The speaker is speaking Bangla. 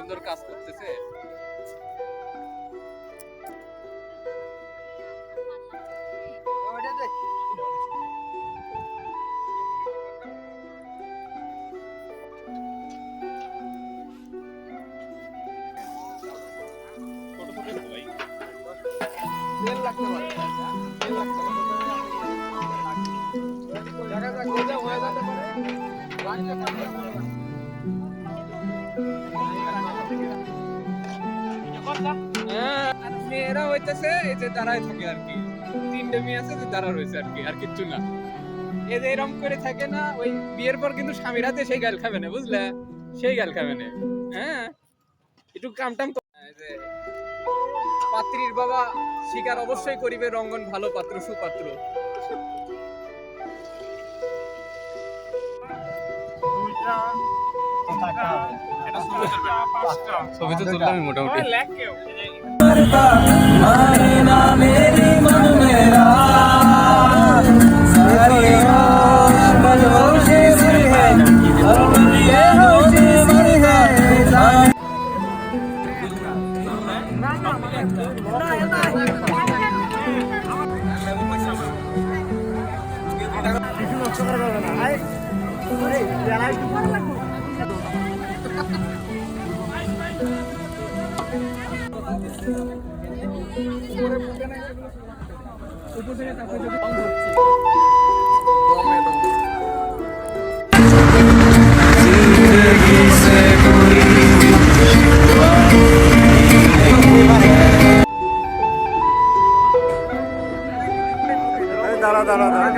সুন্দর কাজ করতেছে। মেয়েরা হইতেছে এই যে দাঁড়ায় থাকে আর কি, তিনটে মেয়ে আছে যে দাঁড়া রয়েছে আর কি, আর কিচ্ছু না। এদের এরম করে থাকে না, ওই বিয়ের পর কিন্তু স্বামীর হাতে সেই গাল খাবে না, বুঝলে, সেই গাল খাবে না। হ্যাঁ, একটু কামটাম পাত্রীর বাবা স্বীকার অবশ্যই করিবে রঙ্গন ভালো পাত্র সুপাত্র। ছবি তো তুললাম মোটামুটি। দাঁড়া দাঁড়া দাঁড়া